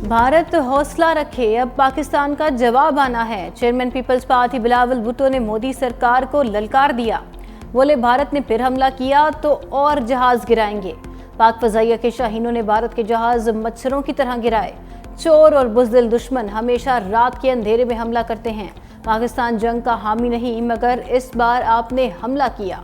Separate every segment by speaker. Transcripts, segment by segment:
Speaker 1: भारत हौसला रखे, अब पाकिस्तान का जवाब आना है। चेयरमैन पीपल्स पार्टी बिलावल भुट्टो ने मोदी सरकार को ललकार दिया। बोले भारत ने फिर हमला किया तो और जहाज गिराएंगे। पाक फजाइया के शाहीनों ने भारत के जहाज मच्छरों की तरह गिराए। चोर और बुज़दिल दुश्मन हमेशा रात के अंधेरे में हमला करते हैं। पाकिस्तान जंग का हामी नहीं, मगर इस बार आपने हमला किया।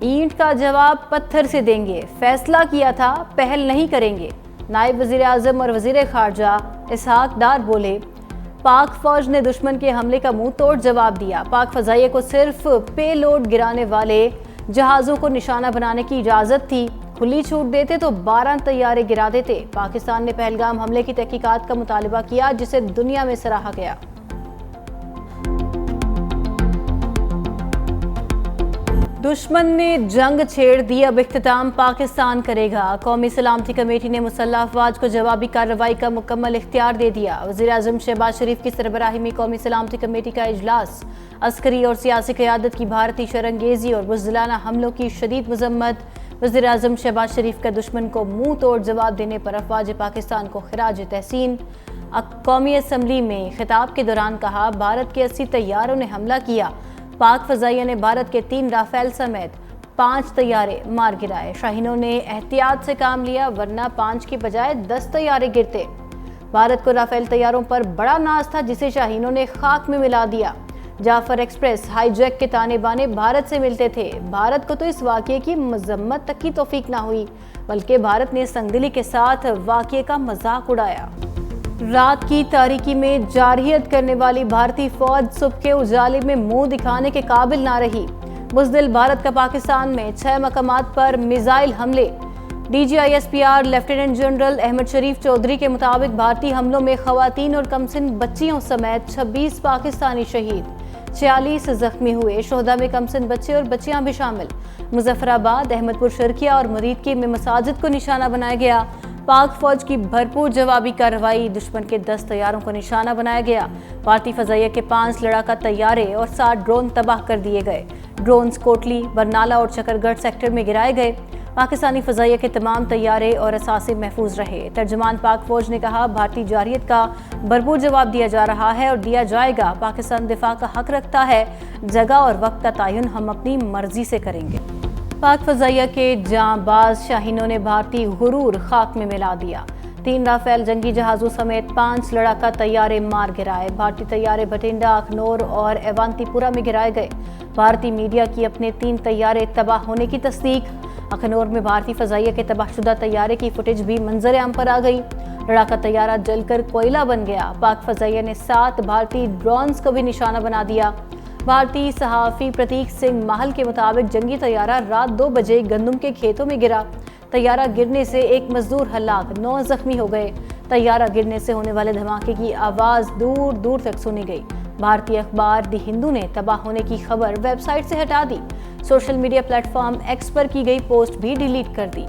Speaker 1: ईंट का जवाब पत्थर से देंगे, फैसला किया था, पहल नहीं करेंगे। नायब वजीर आजम और वजीर खारजा इसहाक डार बोले, पाक फौज ने दुश्मन के हमले का मुंह तोड़ जवाब दिया। पाक फजाइया को सिर्फ पे लोड गिराने वाले जहाज़ों को निशाना बनाने की इजाज़त थी। खुली छूट देते तो 12 तैयारे गिरा देते। पाकिस्तान ने पहलगाम हमले की तहकीकात का मुतालबा किया, जिसे दुनिया में सराहा गया। दुश्मन ने जंग छेड़ दी, अब इख्तिताम पाकिस्तान करेगा। कौमी सलामती कमेटी ने मुसल्लह अफवाज को जवाबी कार्रवाई का मुकम्मल इख्तियार दे दिया। वज़ीर आज़म शहबाज शरीफ की सरबराही में कौमी सलामती कमेटी का इजलास। अस्करी और सियासी क़यादत की भारतीय शरंगेजी और बुज़दिलाना हमलों की शदीद मजम्मत। वज़ीर आज़म शहबाज शरीफ का दुश्मन को मुंह तोड़ जवाब देने पर अफवाज पाकिस्तान को खिराज तहसीन। कौमी असम्बली में खिताब के दौरान कहा, भारत के 80 तैयारों ने हमला किया। पाक फजाइया ने भारत के 3 राफेल समेत 5 तैयारे मार गिराए। शाहीनों ने एहतियात से काम लिया, वरना 5 की बजाय 10 तैयारे गिरते। भारत को राफेल तैयारों पर बड़ा नाज था, जिसे शाहीनों ने खाक में मिला दिया। जाफर एक्सप्रेस हाईजैक के ताने बाने भारत से मिलते थे। भारत को तो इस वाक़ये की मजम्मत तक की तौफीक ना हुई, बल्कि भारत ने संगदिली के साथ वाक़ये का मजाक उड़ाया। रात की तारीकी में जारहियत करने वाली भारतीय फौज सुबह के उजाले में मुंह दिखाने के काबिल ना रही। बुज़दिल भारत का पाकिस्तान में 6 मकामात पर मिसाइल हमले। DGISPR लेफ्टिनेंट जनरल अहमद शरीफ चौधरी के मुताबिक भारतीय हमलों में खवातीन और कमसिन बच्चियों समेत 26 पाकिस्तानी शहीद, 46 जख्मी हुए। शोहदा में कमसिन बच्चे और बच्चियां भी शामिल। मुजफ्फराबाद, अहमदपुर शर्किया और मरीदकी में मसाजिद को निशाना बनाया गया। पाक फौज की भरपूर जवाबी कार्रवाई, दुश्मन के 10 तैयारों को निशाना बनाया गया। भारतीय फजाइया के 5 लड़ाका तैयारे और 60 ड्रोन तबाह कर दिए गए। ड्रोन्स कोटली, बरनाला और चकरगढ़ सेक्टर में गिराए गए। पाकिस्तानी फजाइया के तमाम तैयारे और असासे महफूज रहे। तर्जमान पाक फौज ने कहा, भारतीय जारहियत का भरपूर जवाब दिया जा रहा है और दिया जाएगा। पाकिस्तान दिफा का हक रखता है, जगह और वक्त का तयन हम अपनी मर्जी से करेंगे। पाक फजाइया के जांबाज शाहीनों ने भारतीय गुरूर खाक में मिला दिया। 3 राफेल जंगी जहाज़ों समेत 5 लड़ाका तैयारे मार गिराए। भारतीय तैयारे भटिंडा, अखनौर और एवंतीपुरा में गिराए गए। भारतीय मीडिया की अपने 3 तैयारे तबाह होने की तस्दीक। अखनौर में भारतीय फजाइया के तबाहशुदा तैयारे की फुटेज भी मंजर आम पर आ गई। लड़ाका तैयारा जलकर कोयला बन गया। पाक फजाइया ने 7 भारतीय ड्रोन्स को भी निशाना बना दिया। भारतीय सहाफ़ी प्रतीक सिंह महल के मुताबिक जंगी तैयारा रात 2 बजे गंदम के खेतों में गिरा। तैयारा गिरने से 1 मजदूर हलाक, 9 जख्मी हो गए। तैयारा गिरने से होने वाले धमाके की आवाज़ दूर दूर तक सुनी गई। भारतीय अखबार दी हिंदू ने तबाह होने की खबर वेबसाइट से हटा दी। सोशल मीडिया प्लेटफॉर्म एक्स पर की गई पोस्ट भी डिलीट कर दी।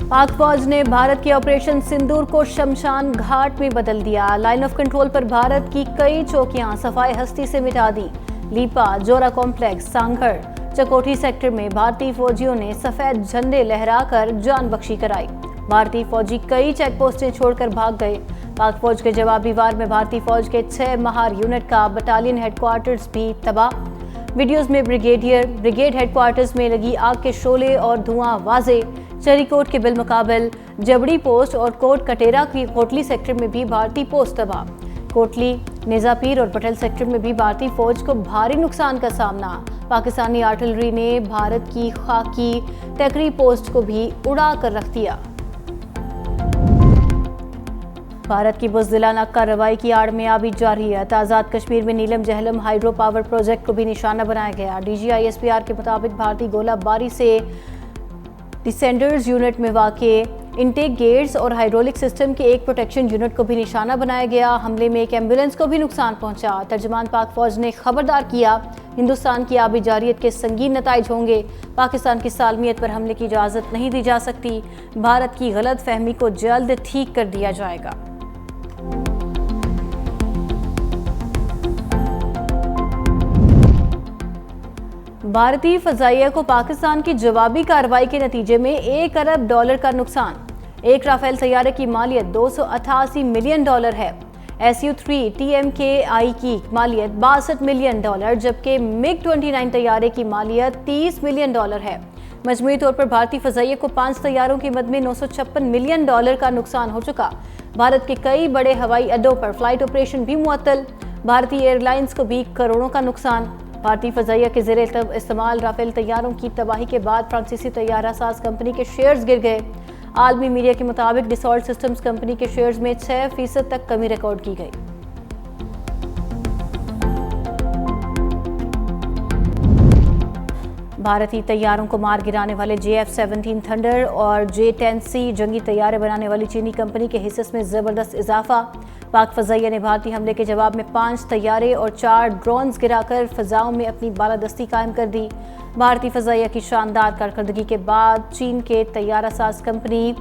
Speaker 1: पाक फौज ने भारत के ऑपरेशन सिंदूर को शमशान घाट में बदल दिया। लाइन ऑफ कंट्रोल पर भारत की कई चौकियां सफाई हस्ती से मिटा दी। लीपा, जोरा कॉम्प्लेक्स, सांगढ़, चकोठी सेक्टर में भारतीय फौजियों ने सफेद झंडे लहराकर जान बख्शी कराई। भारतीय फौजी कई चेक पोस्टें छोड़कर भाग गए। पाक फौज के जवाबी वार में भारतीय फौज के 6 महार यूनिट का बटालियन हेडक्वार्टर्स भी तबाह। वीडियोज में ब्रिगेड हेडक्वार्टर्स में लगी आग के शोले और धुआं वाजे। चरीकोट के बिलमुकाबिल जबड़ी पोस्ट और कोट कटेरा की कोटली सेक्टर में भी भारतीय पोस्ट तबाह। कोटली, निजापीर और पटेल सेक्टर में भी भारतीय फौज को भारी नुकसान का सामना। पाकिस्तानी आर्टिलरी ने भारत की खाकी टकरी पोस्ट को भी उड़ा कर रख दिया। भारत की बुज़दिलाना कार्रवाई की आड़ में अभी जारी है। आज़ाद कश्मीर में नीलम जहलम हाइड्रो पावर प्रोजेक्ट को भी निशाना बनाया गया। DGISPR के मुताबिक भारतीय गोलाबारी से डिसेंडर्स यूनिट में वाक़े इंटेक गेट्स और हाइड्रोलिक सिस्टम के एक प्रोटेक्शन यूनिट को भी निशाना बनाया गया। हमले में एक एम्बुलेंस को भी नुकसान पहुंचा। तर्जमान पाक फौज ने खबरदार किया, हिंदुस्तान की आबी जारियत के संगीन नताइज होंगे। पाकिस्तान की सालमियत पर हमले की इजाज़त नहीं दी जा सकती। भारत की गलत फहमी को जल्द ठीक कर दिया जाएगा। भारतीय फजाइया को पाकिस्तान की जवाबी कार्रवाई के नतीजे में $1 अरब का नुकसान। एक राफेल तैयारे की मालियत $288 मिलियन है। Su-3 TMK-I की मालियत $62 मिलियन, जबकि MiG-29 तैयारे की मालियत $30 मिलियन है। मजमूई तौर पर भारतीय फजाइया को 5 तैयारों की मद में $956 मिलियन का नुकसान हो चुका। भारत के कई बड़े हवाई अड्डों पर फ्लाइट ऑपरेशन भी मुअत्तल। भारतीय एयरलाइंस को भी करोड़ों का नुकसान। भारतीय फजाइया के ज़ेरे इस्तेमाल राफेल तैयारों की तबाही के बाद फ्रांसीसी तैयारा साज कंपनी के शेयर्स गिर गए। आलमी मीडिया के मुताबिक डिसॉल्ट सिस्टम्स कंपनी के शेयर्स में 6% तक कमी रिकॉर्ड की गई। भारतीय तैयारों को मार गिराने वाले JF-17 थंडर और J-10C जंगी तैयारे बनाने वाली चीनी कंपनी के हिस्से में ज़बरदस्त इजाफा। पाक फजाइया ने भारतीय हमले के जवाब में 5 तैयारे और 4 ड्रोन्स गिराकर फजाओं में अपनी बालादस्ती कायम कर दी। भारतीय फजाइया की शानदार कारकर्दगी के बाद चीन के तैयारा साज कंपनी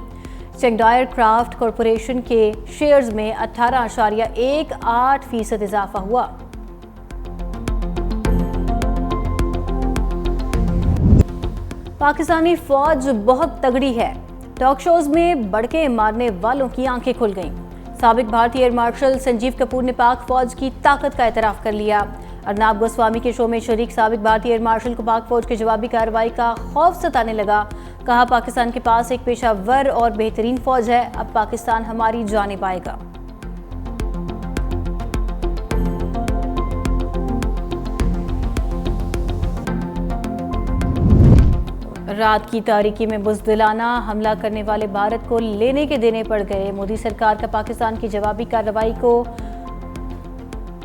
Speaker 1: चेंगडायर क्राफ्ट कॉरपोरेशन के शेयर्स में 18.18% इजाफा हुआ। पाकिस्तानी फौज बहुत तगड़ी है। टॉक शोज में बड़के मारने वालों की आंखें खुल गईं। साबिक भारतीय एयर मार्शल संजीव कपूर ने पाक फौज की ताकत का एतराफ कर लिया। अर्नाब गोस्वामी के शो में शरीक साबिक भारतीय एयर मार्शल को पाक फौज की जवाबी कार्रवाई का खौफ सताने लगा। कहा, पाकिस्तान के पास एक पेशावर और बेहतरीन फौज है, अब पाकिस्तान हमारी जाने पाएगा। रात की तारीकी में बुज़दिलाना हमला करने वाले भारत को लेने के देने पड़ गए। मोदी सरकार का पाकिस्तान की जवाबी कार्रवाई को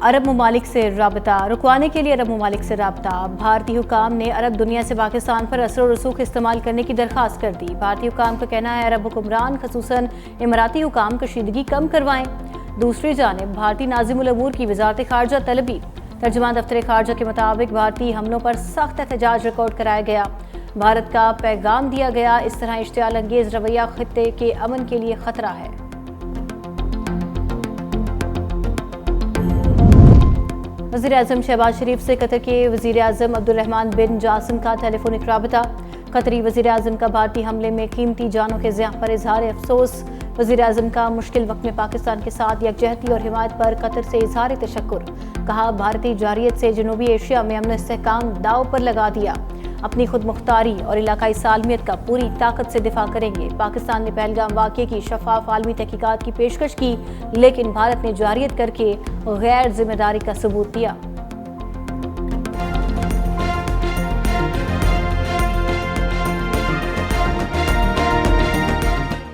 Speaker 1: अरब ममालिक से राबता रुकवाने के लिए अरब ममालिक से राबता। भारतीय हुकाम ने अरब दुनिया से पाकिस्तान पर असर और रसूख इस्तेमाल करने की दरख्वास्त कर दी। भारतीय हुकाम का कहना है अरब हुक्मरान खसूसन इमराती हुकाम कशीदगी कम करवाएं। दूसरी जानिब भारतीय नाज़िमुल अमूर की वज़ारत ख़ारजा तलबी। तर्जुमान दफ्तर ख़ारजा के मुताबिक भारतीय हमलों पर सख्त एहतजाज रिकॉर्ड कराया गया। भारत का पैगाम दिया गया, इस तरह इश्तियाल अंगेज रवैया खित्ते के अमन के लिए खतरा है। वज़ीर-ए-आज़म शहबाज शरीफ से कतर के वज़ीर-ए-आज़म अब्दुर्रहमान बिन जासिम का टेलीफोनिक राबता। कतरी वज़ीर-ए-आज़म का भारतीय हमले में कीमती जानों के ज़िया पर इजहार अफसोस। वज़ीर-ए-आज़म का मुश्किल वक्त में पाकिस्तान के साथ यकजहती और हिमायत पर कतर से इजहार तशक्कुर। कहा, भारतीय जारियत से जनूबी एशिया में अमन इस्तेहकाम दाव पर लगा दिया। अपनी खुद मुख्तारी और इलाकाई सालमियत का पूरी ताकत से दिफा करेंगे। पाकिस्तान ने पहलगाम वाक़े की शफाफ आलमी तहकीकात की पेशकश की, लेकिन भारत ने जारियत करके गैर जिम्मेदारी का सबूत दिया।